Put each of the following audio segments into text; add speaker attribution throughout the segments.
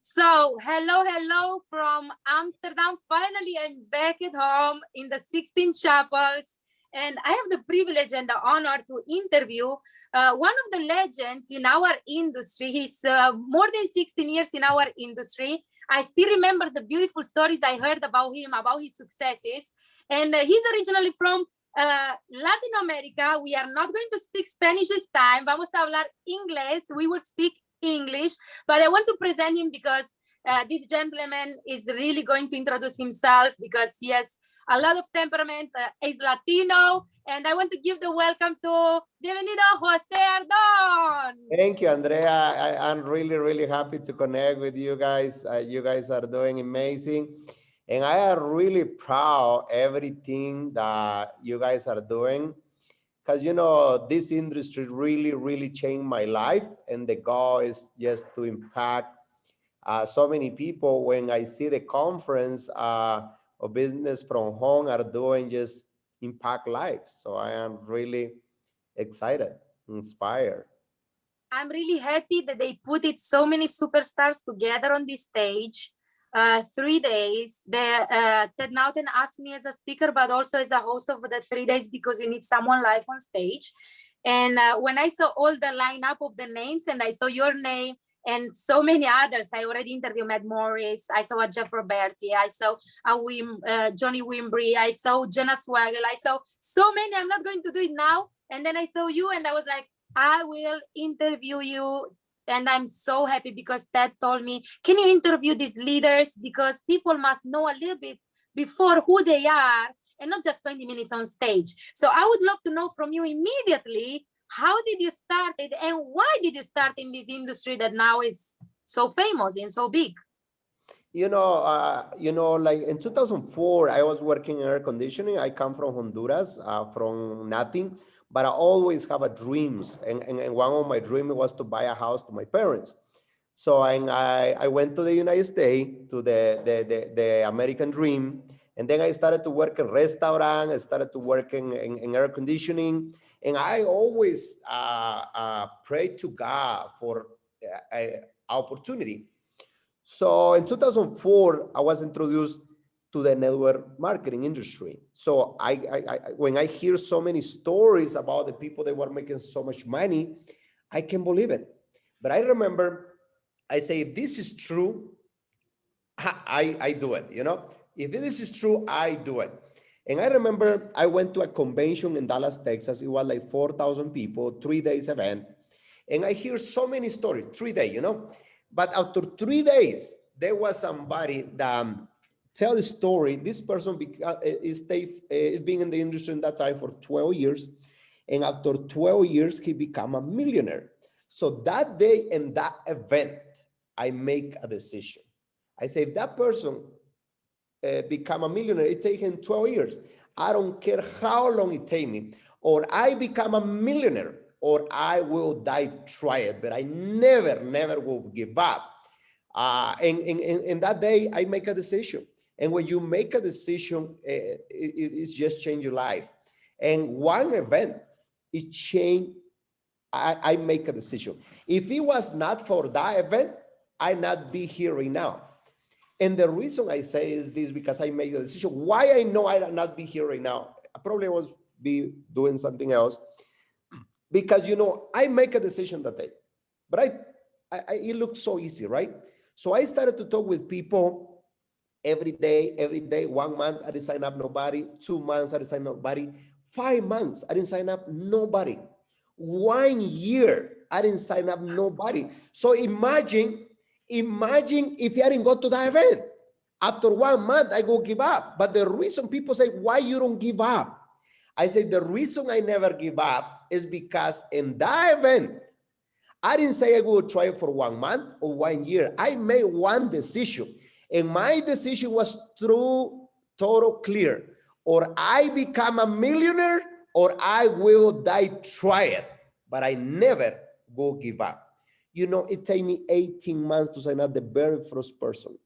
Speaker 1: So, hello from Amsterdam. Finally, I'm back at home in the 16 chapels, and I have the privilege and the honor to interview one of the legends in our industry. He's more than 16 years in our industry. I still remember the beautiful stories I heard about him, about his successes. And he's originally from Latin America. We are not going to speak Spanish this time. Vamos a hablar inglés. We will speak English, but I want to present him because this gentleman is really going to introduce himself because he has a lot of temperament, is Latino, and I want to give the welcome to Bienvenido Jose Ardon.
Speaker 2: Thank you, Andrea. I'm really happy to connect with you guys. You guys are doing amazing. And I am really proud everything that you guys are doing. Because, you know, this industry really changed my life. And the goal is just to impact so many people. When I see the conference of business from home are doing, just impact lives. So I am really excited, inspired.
Speaker 1: I'm really happy that they put it so many superstars together on this stage. 3 days. Ted Naughton asked me as a speaker, but also as a host of the 3 days because you need someone live on stage. And when I saw all the lineup of the names and I saw your name and so many others, I already interviewed Matt Morris, I saw a Jeff Roberti, I saw a Johnny Wimbry, I saw Jenna Swagel, I saw so many. I'm not going to do it now. And then I saw you and I was like, I will interview you. And I'm so happy because Ted told me, can you interview these leaders? Because people must know a little bit before who they are and not just 20 minutes on stage. So I would love to know from you immediately, how did you start it and why did you start in this industry that now is so famous and so big?
Speaker 2: You know, like in 2004, I was working in air conditioning. I come from Honduras, from nothing, but I always have a dreams. And one of my dreams was to buy a house to my parents. So I went to the United States, to the American dream. And then I started to work in restaurant. I started to work in air conditioning. And I always pray to God for an opportunity. So in 2004, I was introduced to the network marketing industry. So when I hear so many stories about the people that were making so much money, I can't believe it. But I remember, I say, if this is true, I do it, you know? If this is true, I do it. And I remember I went to a convention in Dallas, Texas. It was like 4,000 people, 3 days event. And I hear so many stories, 3 days, you know? But after 3 days, there was somebody that tell a story. This person is being in the industry in that time for 12 years. And after 12 years, he became a millionaire. So that day in that event, I make a decision. I say, if that person become a millionaire, it takes him 12 years. I don't care how long it takes me. Or I become a millionaire, or I will die, try it, but I never will give up. And that day, I make a decision. And when you make a decision, it's just change your life. And one event, it changed. I make a decision. If it was not for that event, I'd not be here right now. And the reason I say is this, because I made a decision. Why I know I'd not be here right now? I probably was be doing something else. Because, you know, I make a decision that day, but it looks so easy, right? So I started to talk with people every day, 1 month, I didn't sign up nobody. 2 months, I didn't sign up nobody. 5 months, I didn't sign up nobody. 1 year, I didn't sign up nobody. So imagine if I didn't go to that event. After 1 month, I go give up. But the reason people say, why you don't give up? I say, the reason I never give up is because in that event, I didn't say I would try it for 1 month or 1 year. I made one decision. And my decision was through total clear. Or I become a millionaire, or I will die, try it. But I never will give up. You know, it took me 18 months to sign up the very first person.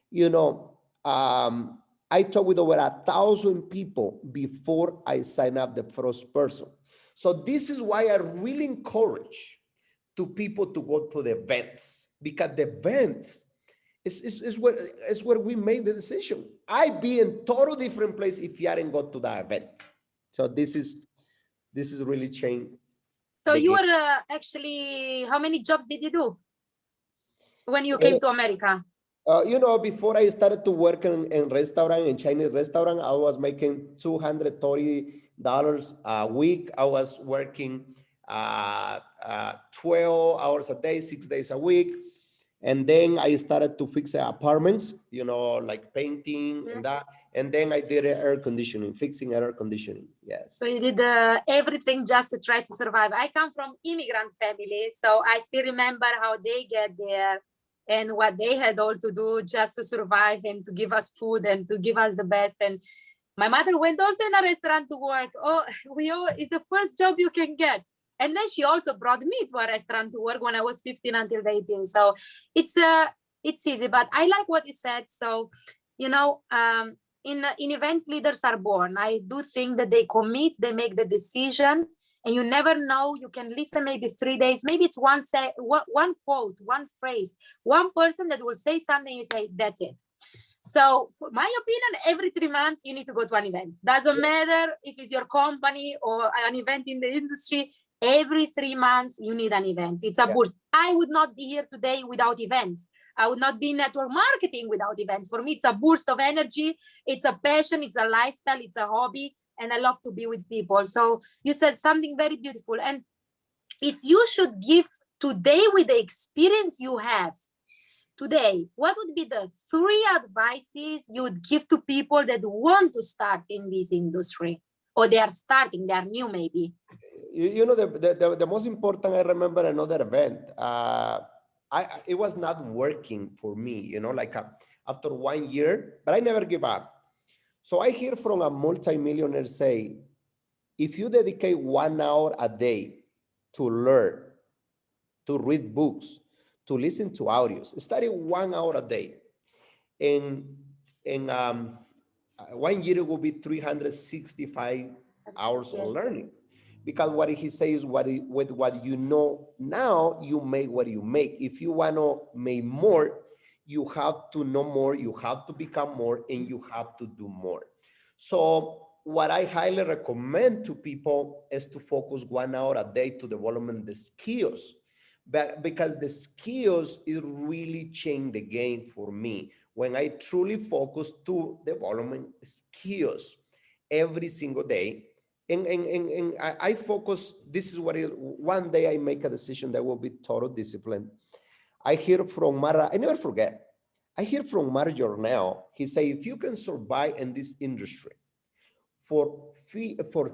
Speaker 2: You know, I talked with over 1,000 people before I sign up the first person. So this is why I really encourage to people to go to the events, because the events It's where we made the decision. I'd be in total different place if you hadn't got to that event. So this is really changed
Speaker 1: So
Speaker 2: the
Speaker 1: you
Speaker 2: game.
Speaker 1: were actually, how many jobs did you do when you came to America?
Speaker 2: You know, before I started to work in restaurant, in Chinese restaurant, I was making $230 a week. I was working 12 hours a day, 6 days a week. And then I started to fix apartments, you know, like painting and that. And then I did air conditioning, fixing air conditioning. Yes.
Speaker 1: So you did everything just to try to survive. I come from immigrant family, so I still remember how they get there and what they had all to do just to survive and to give us food and to give us the best. And my mother went also in a restaurant to work. Oh, it's the first job you can get. And then she also brought me to a restaurant to work when I was 15 until 18. So it's easy, but I like what you said. So, you know, in events, leaders are born. I do think that they commit, they make the decision, and you never know. You can listen maybe 3 days, maybe it's one quote, one phrase, one person that will say something, you say, that's it. So for my opinion, every 3 months, you need to go to an event. Doesn't matter if it's your company or an event in the industry. Every 3 months, you need an event. It's a boost. I would not be here today without events. I would not be in network marketing without events. For me, it's a boost of energy. It's a passion. It's a lifestyle. It's a hobby. And I love to be with people. So you said something very beautiful. And if you should give today with the experience you have today, what would be the 3 advices you would give to people that want to start in this industry? Or they are starting, they are new maybe?
Speaker 2: You know, the most important, I remember another event. It was not working for me, you know, like after 1 year, but I never give up. So I hear from a multimillionaire say, if you dedicate 1 hour a day to learn, to read books, to listen to audios, study 1 hour a day, in 1 year it will be 365 hours of learning. Because what he says, with what you know now, you make what you make. If you want to make more, you have to know more, you have to become more, and you have to do more. So what I highly recommend to people is to focus 1 hour a day to development the skills. Because the skills is really change the game for me when I truly focus to development skills every single day. And I focus, this is what one day I make a decision that will be total discipline. I hear from Mara, I never forget. I hear from Mara Jornal. He say, if you can survive in this industry for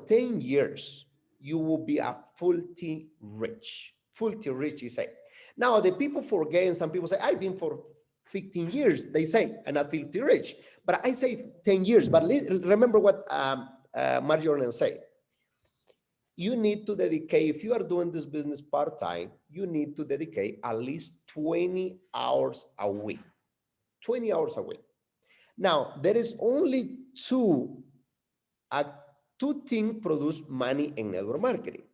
Speaker 2: 10 years, you will be a filthy rich, he say. Now the people forget, and some people say, I've been for 15 years, they say, and not filthy rich. But I say 10 years, but remember what Marjorie said. You need to dedicate, if you are doing this business part-time, you need to dedicate at least 20 hours a week. 20 hours a week. Now, there is only two things produce money in network marketing.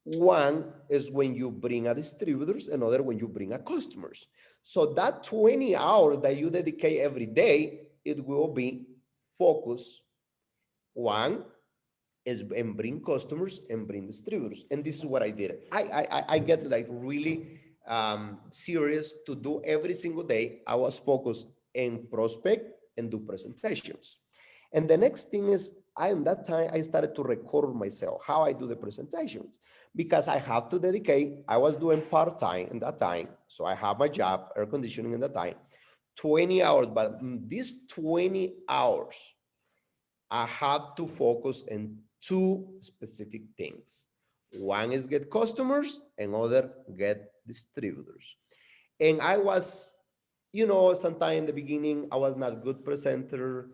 Speaker 2: One is when you bring a distributors, another when you bring a customers. So that 20 hours that you dedicate every day, it will be focused. One is and bring customers and bring distributors. And this is what I did. I get like really serious to do every single day. I was focused in prospect and do presentations. And the next thing is, in that time, I started to record myself, how I do the presentations, because I have to dedicate, I was doing part-time in that time. So I have my job, air conditioning in that time, 20 hours, but these 20 hours, I have to focus in 2 specific things. One is get customers, and other get distributors. And I was, you know, sometime in the beginning, I was not a good presenter.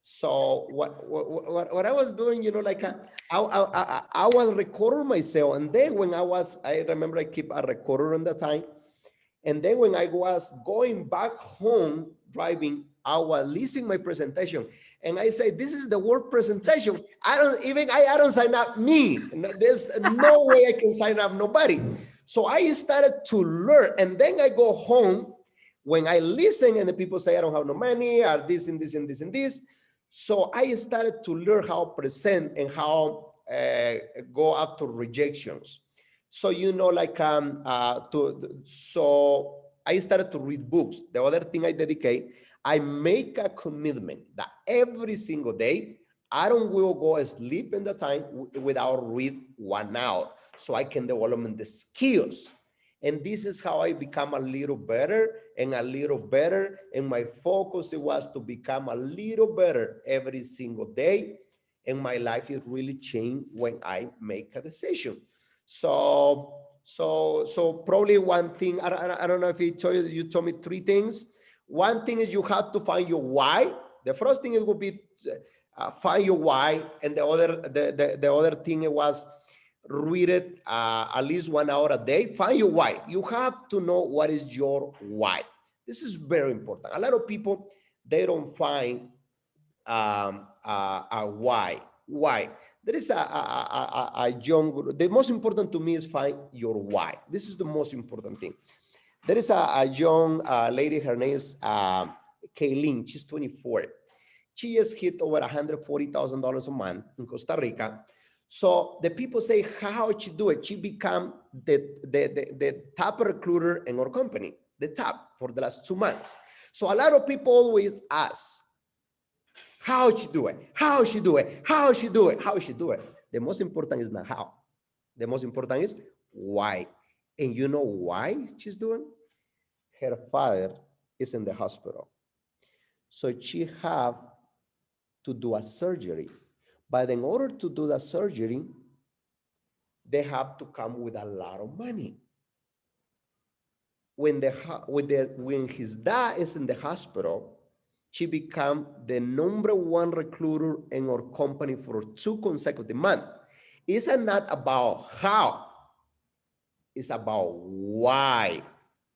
Speaker 2: So what I was doing, you know, like I was recording myself. And then when I remember I keep a recorder on that time. And then when I was going back home driving, I was listening my presentation. And I say, this is the word presentation. I don't sign up me. There's no way I can sign up nobody. So I started to learn. And then I go home When I listen and the people say, I don't have no money, or this and this and this and this. So I started to learn how to present and how go after rejections. So, you know, like, so I started to read books. The other thing I dedicate, I make a commitment that every single day, I don't will go sleep in the time without read 1 hour so I can develop the skills. And this is how I become a little better and a little better. And my focus was to become a little better every single day. And my life is really changed when I make a decision. So probably one thing, I don't know if you told me 3 things. One thing is you have to find your why. The first thing it would be find your why. And the other thing was read it at least 1 hour a day. Find your why. You have to know what is your why. This is very important. A lot of people, they don't find a why. Why? There is a young, the most important to me is find your why. This is the most important thing. There is a young lady, her name is Kayleen, she's 24. She has hit over $140,000 a month in Costa Rica. So the people say, how she do it? She become the top recruiter in our company, the top for the last 2 months. So a lot of people always ask, how she do it? How she do it? How she do it? How she do it? The most important is not how. The most important is why. And you know why she's doing? Her father is in the hospital. So she have to do a surgery. But in order to do the surgery, they have to come with a lot of money. When his dad is in the hospital, she became the #1 recruiter in our company for 2 consecutive months. It's not about how, it's about why.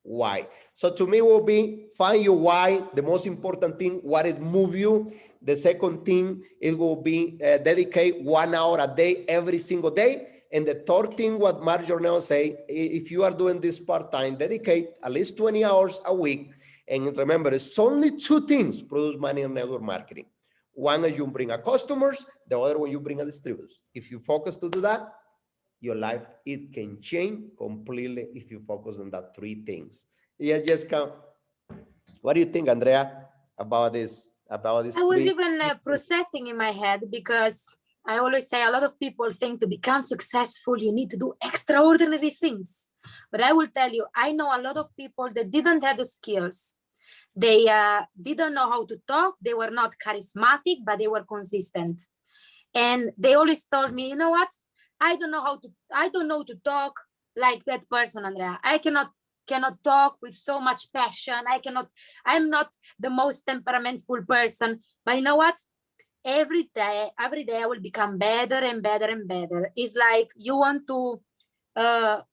Speaker 2: Why? So to me will be find your why, the most important thing, what it move you. The second thing, it will be dedicate 1 hour a day, every single day. And the third thing, what Marjorie say, if you are doing this part-time, dedicate at least 20 hours a week. And remember, it's only 2 things produce money in network marketing. One is you bring a customers, the other one you bring a distributors. If you focus to do that, your life, it can change completely if you focus on that 3 things. Yeah, Jessica, what do you think, Andrea, about this? About this?
Speaker 1: I was even processing in my head, because I always say a lot of people think to become successful, you need to do extraordinary things. But I will tell you, I know a lot of people that didn't have the skills. They didn't know how to talk. They were not charismatic, but they were consistent. And they always told me, you know what? I don't know to talk like that person, Andrea. I cannot talk with so much passion. I'm not the most temperamental person, but you know what? Every day I will become better and better and better. It's like you want to,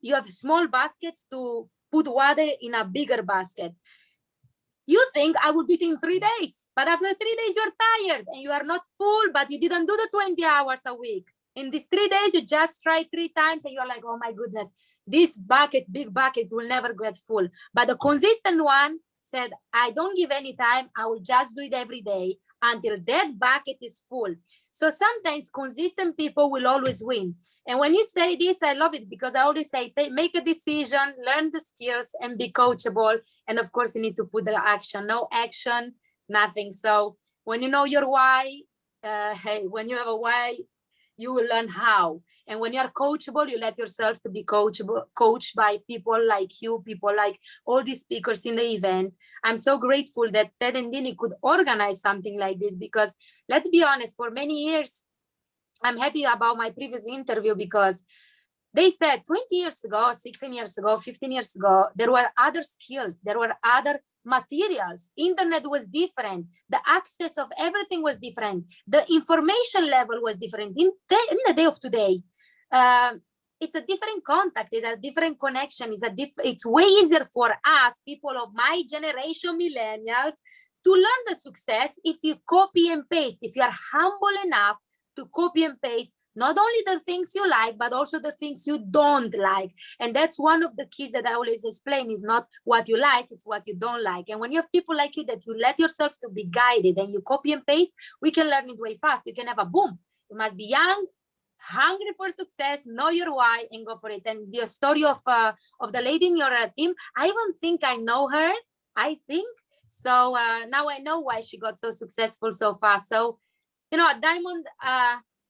Speaker 1: you have small baskets to put water in a bigger basket. You think I will do it in 3 days, but after 3 days you're tired and you are not full, but you didn't do the 20 hours a week. In these 3 days, you just try 3 times and you're like, oh my goodness, this bucket, big bucket will never get full. But the consistent one said, I don't give any time. I will just do it every day until that bucket is full. So sometimes consistent people will always win. And when you say this, I love it, because I always say, make a decision, learn the skills, and be coachable. And of course, you need to put the action. No action, nothing. So when you know your why, when you have a why, you will learn how. And when you are coachable, you let yourself to be coached by people like you, people like all these speakers in the event. I'm so grateful that Ted and Dini could organize something like this, because let's be honest, for many years, I'm happy about my previous interview, because they said 20 years ago, 16 years ago, 15 years ago, there were other skills, there were other materials. Internet was different. The access of everything was different. The information level was different. In the day of today, it's a different contact, it's a different connection. It's way easier for us, people of my generation, millennials, to learn the success if you copy and paste, if you are humble enough to copy and paste Not only the things you like, but also the things you don't like. And that's one of the keys that I always explain, is not what you like, it's what you don't like. And when you have people like you that you let yourself to be guided and you copy and paste, we can learn it way fast. You can have a boom. You must be young, hungry for success, know your why, and go for it. And the story of the lady in your team, I even think I know her. I think so. Now I know why she got so successful so fast. So, you know, a diamond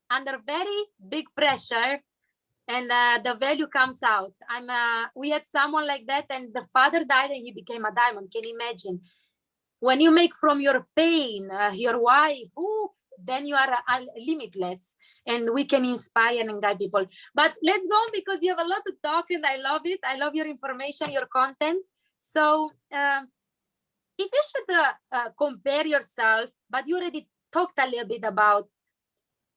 Speaker 1: under very big pressure, and the value comes out. We had someone like that, and the father died, and he became a diamond. Can you imagine? When you make from your pain your why, then you are limitless, and we can inspire and guide people. But let's go on, because you have a lot to talk, and I love it. I love your information, your content. So if you should compare yourself, but you already talked a little bit about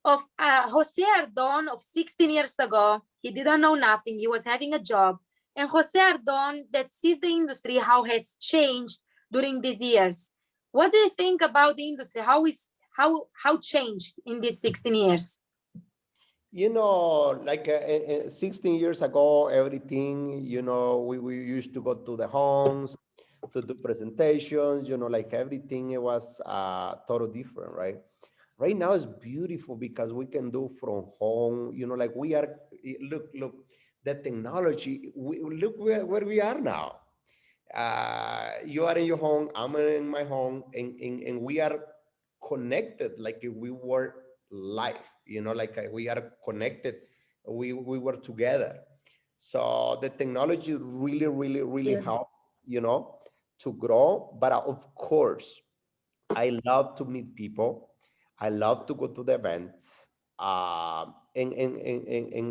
Speaker 1: of Jose Ardon of 16 years ago. He didn't know nothing. He was having a job. And Jose Ardon that sees the industry, how has changed during these years. What do you think about the industry? How changed in these 16 years?
Speaker 2: You know, like 16 years ago, everything, you know, we used to go to the homes to do presentations, you know, like everything, it was totally different, right? Right now it's beautiful because we can do from home, you know, like we are, look, the technology, look where we are now. You are in your home, I'm in my home, and we are connected like if we were live, you know, like we are connected, we were together. So the technology really helped, you know, to grow. But of course, I love to meet people. I love to go to the events. And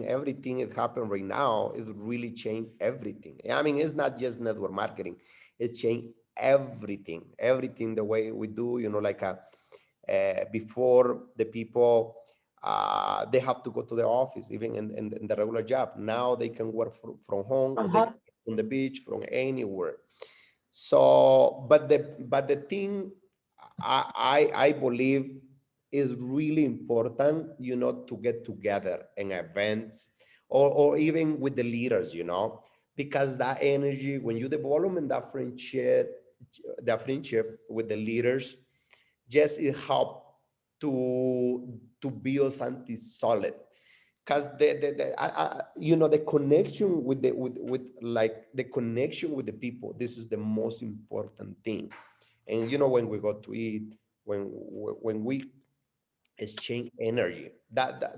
Speaker 2: everything that happened right now is really changed everything. I mean, it's not just network marketing. It's changed everything the way we do, you know, like before the people, they have to go to the office, even in the regular job. Now they can work from home, or they can work on the beach, from anywhere. So, but the thing I believe is really important, you know, to get together in events, or even with the leaders, you know, because that energy, when you develop in that friendship with the leaders, just it help to build something solid. Because you know, the connection with like the connection with the people, this is the most important thing. And you know, when we go to eat, when we exchange energy, that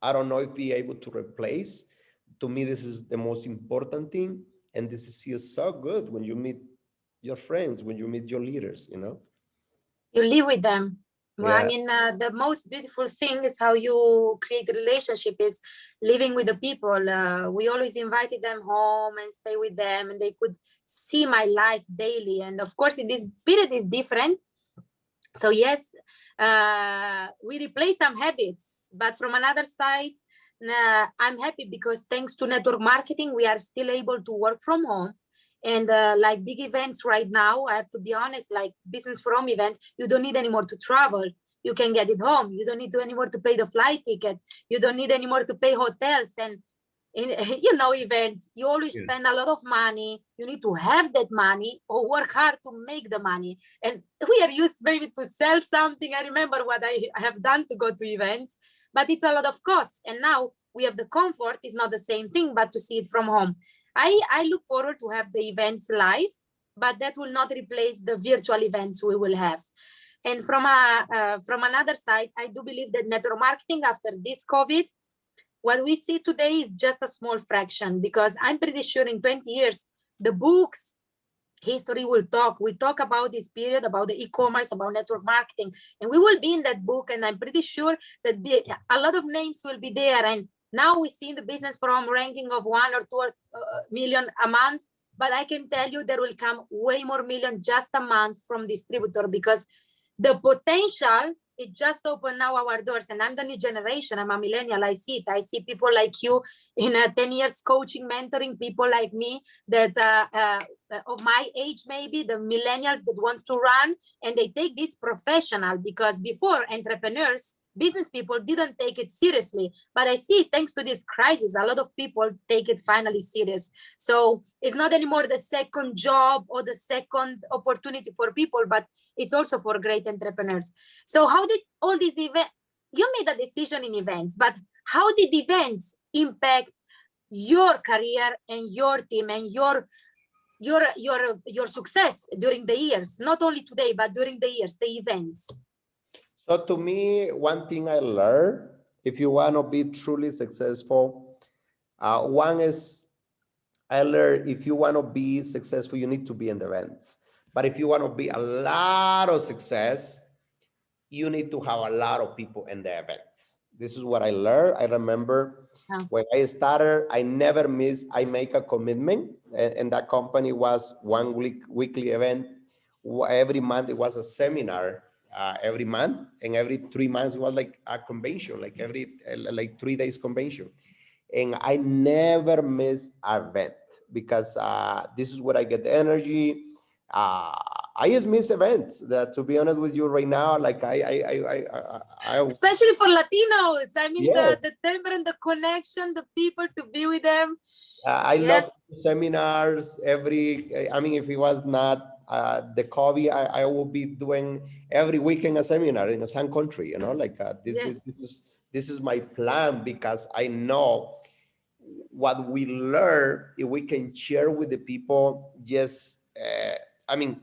Speaker 2: I don't know if we able to replace. To me, this is the most important thing, and this is feels so good when you meet your friends, when you meet your leaders, you know.
Speaker 1: You live with them. Well, I
Speaker 2: Yeah.
Speaker 1: mean, the most beautiful thing is how you create a relationship is living with the people. We always invited them home and stay with them, and they could see my life daily. And of course, in this period is different. So yes, we replace some habits, but from another side, I'm happy because thanks to network marketing, we are still able to work from home. And like big events right now, I have to be honest, like business from event, you don't need anymore to travel. You can get it home. You don't need to anymore to pay the flight ticket. You don't need anymore to pay hotels. And in, you know, events, you always spend a lot of money. You need to have that money or work hard to make the money. And we are used maybe to sell something. I remember what I have done to go to events, but it's a lot of costs. And now we have the comfort. It's not the same thing, but to see it from home. I look forward to have the events live, but that will not replace the virtual events we will have. And from another side, I do believe that network marketing after this COVID, what we see today is just a small fraction, because I'm pretty sure in 20 years, the books, history will talk. We talk about this period, about the e-commerce, about network marketing, and we will be in that book. And I'm pretty sure that a lot of names will be there. And now we see in the business from ranking of 1 or 2 million a month, but I can tell you there will come way more million just a month from distributor, because the potential, it just opened now our doors. And I'm the new generation. I'm a millennial. I see it. I see people like you in 10 years coaching, mentoring people like me that of my age, maybe the millennials that want to run, and they take this professional, because before entrepreneurs, business people didn't take it seriously. But I see, thanks to this crisis, a lot of people take it finally serious. So it's not anymore the second job or the second opportunity for people, but it's also for great entrepreneurs. So how did all these events, you made a decision in events, but how did events impact your career and your team and your success during the years, not only today, but during the years, the events?
Speaker 2: So to me, one thing I learned, if you want to be truly successful, one is I learned if you want to be successful, you need to be in the events. But if you want to be a lot of success, you need to have a lot of people in the events. This is what I learned. I remember when I started, I never missed, I make a commitment, and that company was one weekly event. Every month it was a seminar, every month, and every 3 months it was like a convention, like every like 3 days convention. And I never miss an event because this is where I get the energy. I just miss events. That, to be honest with you, right now, like I
Speaker 1: especially for Latinos. I mean,
Speaker 2: yes.
Speaker 1: the timbre and the connection, the people, to be with them.
Speaker 2: I love seminars every. I mean, if it was not the COVID, I will be doing every weekend a seminar in some country. You know, like this is my plan because I know what we learn, if we can share with the people. Yes, I mean,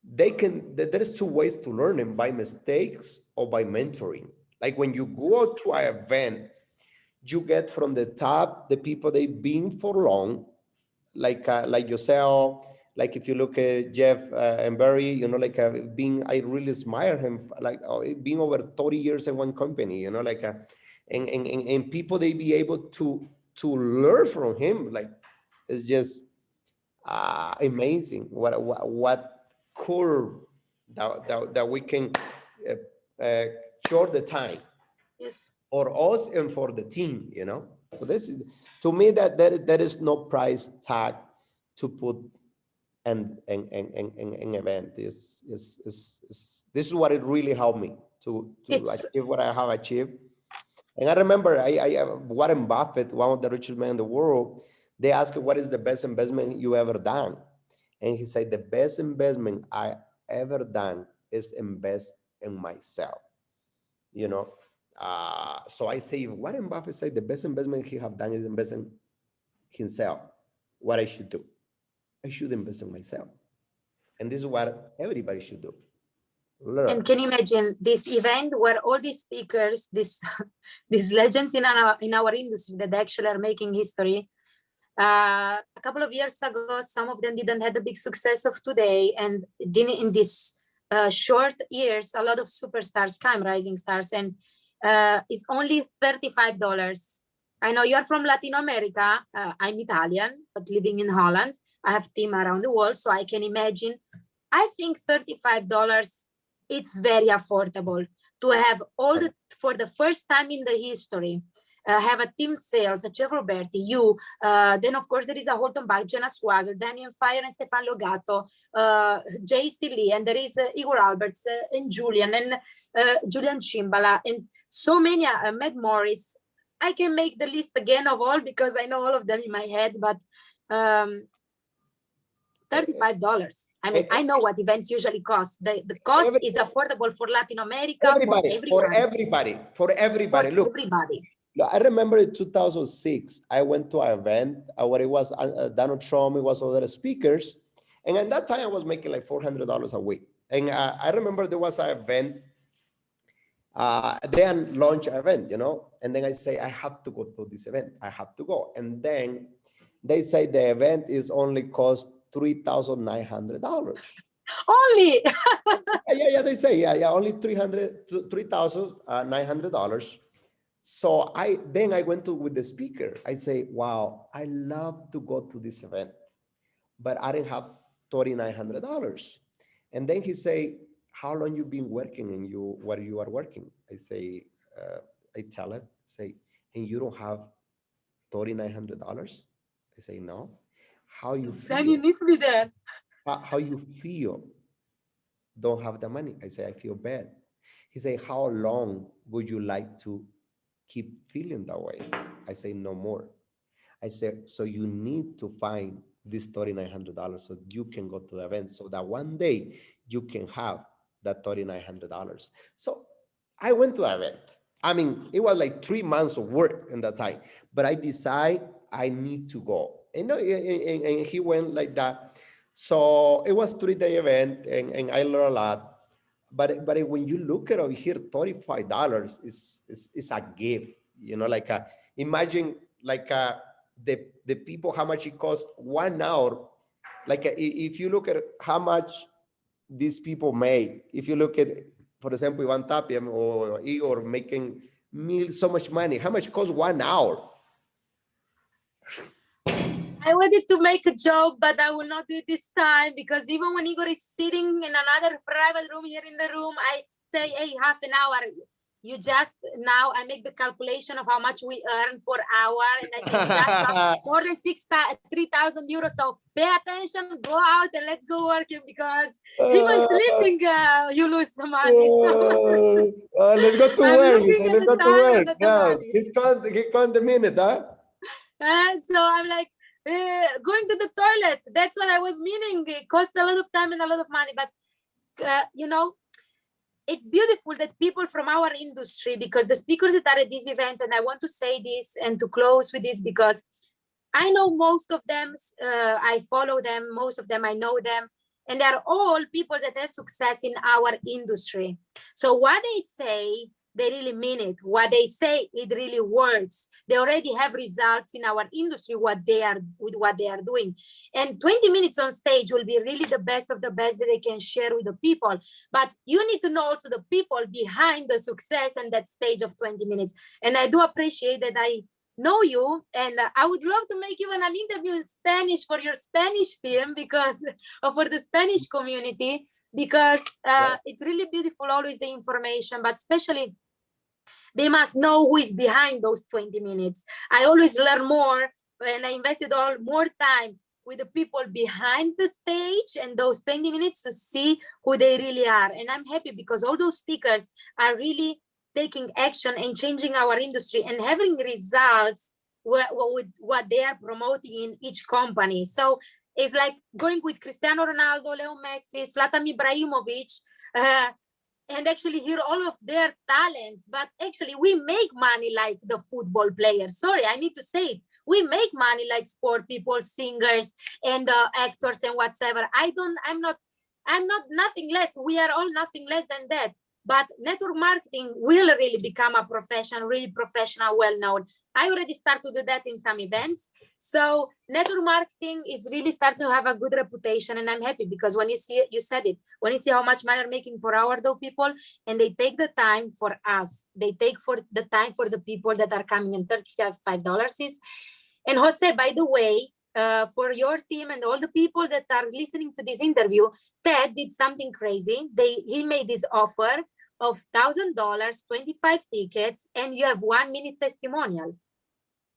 Speaker 2: there's two ways to learn them: by mistakes or by mentoring. Like when you go to an event, you get from the top the people they've been for long, like yourself. Like if you look at Jeff and Barry, you know, like being, I really admire him, like being over 30 years in one company, you know, like and people they be able to learn from him. Like it's just amazing what curve that we can short the time.
Speaker 1: Yes.
Speaker 2: For us and for the team, you know. So this is, to me, that there is no price tag to put an event. This is what it really helped me to achieve what I have achieved. And I remember Warren Buffett, one of the richest men in the world, they asked him, what is the best investment you ever done? And he said, the best investment I ever done is invest in myself, you know. So I say, Warren Buffett said the best investment he have done is invest in himself. What I should do? I should invest in myself. And this is what everybody should do. Learn.
Speaker 1: And can you imagine this event where all these speakers, these legends in our industry that actually are making history? A couple of years ago, some of them didn't have the big success of today, and in these short years, a lot of superstars came, rising stars, and it's only $35. I know you're from Latin America. I'm Italian, but living in Holland. I have team around the world, so I can imagine. I think $35, it's very affordable to have all the, for the first time in the history, have a team sales, a Jeff Roberti, you, then of course there is a Holton Bach, Jenna Swagger, Daniel Fire and Stefan Logato, J.C. Lee, and there is Igor Alberts and Julian Cimbala, and so many, Matt Morris. I can make the list again of all because I know all of them in my head, but $35. I mean, I know what events usually cost. The cost is affordable for Latin America, for everybody.
Speaker 2: Look,
Speaker 1: everybody.
Speaker 2: I remember in 2006, I went to an event where it was Donald Trump, it was other speakers. And at that time, I was making like $400 a week. And I remember there was an event, they launched an event, you know, and then I say, I have to go to this event. I have to go. And then they say the event is only cost $3,900.
Speaker 1: Only?
Speaker 2: yeah, they say, only $3,900. So I went to with the speaker. I say, wow, I love to go to this event, but I didn't have $3,900. And then he say, how long you been working and where you are working? I say, I tell it, say, and you don't have $3,900? I say, no. How you feel?
Speaker 1: Then you need to be there.
Speaker 2: How you feel? Don't have the money? I say, I feel bad. He said, how long would you like to keep feeling that way? I say, no more. I said, so you need to find this $3,900 so you can go to the event, so that one day you can have that $3,900. So I went to the event. I mean, it was like 3 months of work in that time, but I decided I need to go. And he went like that. So it was 3-day event, and I learned a lot. But when you look at over here, $35 is a gift. Like imagine like the people, how much it costs 1 hour. Like if you look at how much these people make, if you look at, for example, Ivan Tapia or Igor making so much money, how much costs 1 hour?
Speaker 1: I wanted to make a joke, but I will not do it this time, because even when Igor is sitting in another private room here in the room, I say, hey, half an hour. You just, now I make the calculation of how much we earn per hour, and I say, you just lost more than 3,000 euros. So pay attention, go out, and let's go working, because even sleeping, you lose the money. So
Speaker 2: let's go to work. Let's go to work. Yeah, he's count the minute, huh?
Speaker 1: So I'm like, going to the toilet. That's what I was meaning. It costs a lot of time and a lot of money. But, it's beautiful that people from our industry, because the speakers that are at this event, and I want to say this and to close with this, because I know most of them, I follow them, most of them, I know them, and they're all people that have success in our industry. So what they say, they really mean it. What they say, it really works. They already have results in our industry, with what they are doing. And 20 minutes on stage will be really the best of the best that they can share with the people. But you need to know also the people behind the success and that stage of 20 minutes. And I do appreciate that I know you, and I would love to make even an interview in Spanish for your Spanish team, because, or for the Spanish community, because it's really beautiful, always the information, but especially they must know who is behind those 20 minutes. I always learn more, and I invested more time with the people behind the stage and those 20 minutes to see who they really are. And I'm happy because all those speakers are really taking action and changing our industry and having results with what they are promoting in each company. So it's like going with Cristiano Ronaldo, Leo Messi, Zlatan Ibrahimovic, and actually hear all of their talents. But actually we make money like the football players. Sorry, I need to say it. We make money like sport people, singers, and actors and whatsoever. I'm not nothing less. We are all nothing less than that. But network marketing will really become a profession, really professional, well-known. I already started to do that in some events. So network marketing is really starting to have a good reputation, and I'm happy because when you see, you said it, when you see how much money they're making per hour, though, people, and they take the time for us, they take for the time for the people that are coming, and $35 is. And Jose, by the way, for your team and all the people that are listening to this interview, Ted did something crazy. He made this offer of $1,000, 25 tickets, and you have 1 minute testimonial.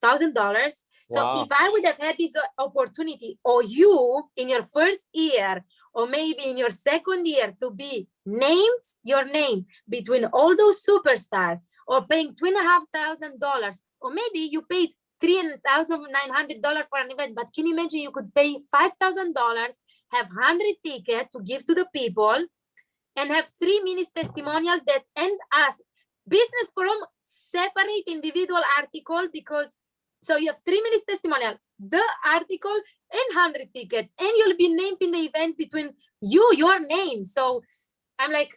Speaker 1: $1,000. So wow. If I would have had this opportunity, or you in your first year, or maybe in your second year, to be named your name between all those superstars, or paying $2,500, or maybe you paid $3,900 for an event, but can you imagine you could pay $5,000, have 100 tickets to give to the people, and have 3 minutes testimonials that end us business from separate individual article, because so you have 3 minutes testimonial, the article, and 100 tickets, and you'll be named in the event between your name. So I'm like,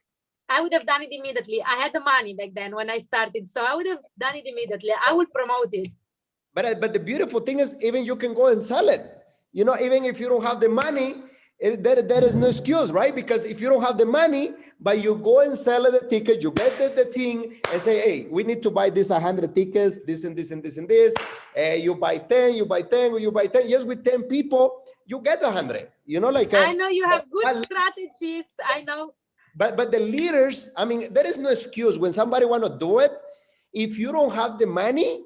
Speaker 1: I would have done it immediately. I had the money back then when I started, so I would have done it immediately. I would promote it.
Speaker 2: But the beautiful thing is, even you can go and sell it. You know, even if you don't have the money, there is no excuse, right? Because if you don't have the money, but you go and sell the ticket, you get the thing and say, hey, we need to buy this 100 tickets, this and this and this and this. You buy 10, you buy 10, or you buy 10. Yes, with 10 people, you get 100. You know, like
Speaker 1: I know you have good strategies. I know.
Speaker 2: But the leaders, I mean, there is no excuse when somebody want to do it. If you don't have the money,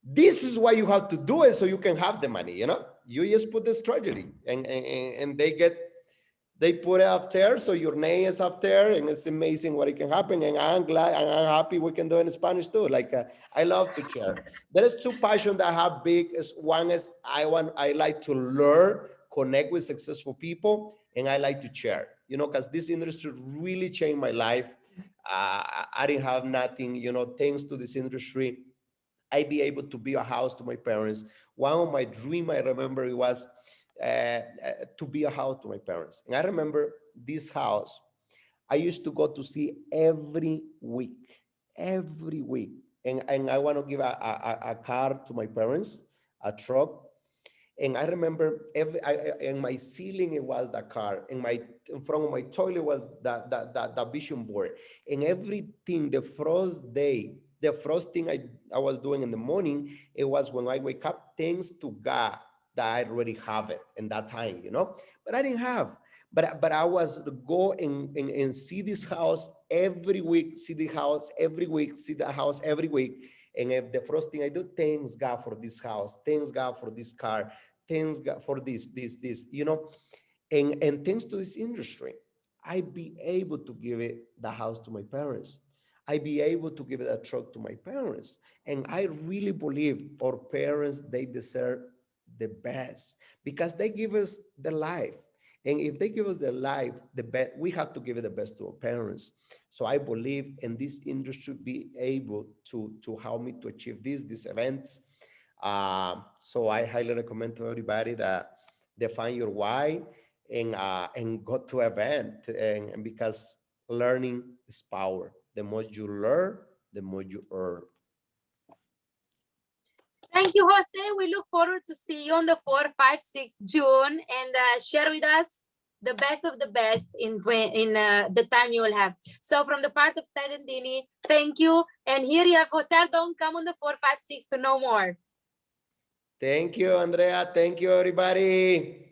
Speaker 2: this is why you have to do it, so you can have the money. You know, you just put the strategy, and they They put it up there, so your name is up there, and it's amazing what it can happen. And I'm glad and I'm happy we can do it in Spanish too. Like I love to share. There is two passions that I have big. Is one is I like to learn, connect with successful people, and I like to share. You know, because this industry really changed my life. I didn't have nothing. You know, thanks to this industry, I be able to build a house to my parents. One of my dream I remember it was to be a house to my parents. And I remember this house, I used to go to see every week. And I want to give a car to my parents, a truck. And I remember in my ceiling, it was the car. In front of my toilet was the vision board. And everything, the first day, the first thing I was doing in the morning, it was when I wake up, thanks to God that I already have it in that time, you know? But I didn't have. But I was go and see this house every week, see the house every week, see the house every week. And if the first thing I do, thanks God for this house, thanks God for this car, thanks God for this, you know, and thanks to this industry, I be able to give it the house to my parents. I be able to give it a truck to my parents. And I really believe our parents, they deserve the best because they give us the life. And if they give us the life, the best, we have to give it the best to our parents. So I believe in this industry be able to help me to achieve these events. So I highly recommend to everybody that define your why and go to event and because learning is power. The more you learn, the more you earn.
Speaker 1: Thank you, Jose. We look forward to see you on the 4, 5, 6 June and share with us the best of the best in the time you will have. So from the part of Ted and Dini, thank you. And here you have Jose Ardon. Come on the 4, 5, 6 to know more.
Speaker 2: Thank you, Andrea. Thank you, everybody.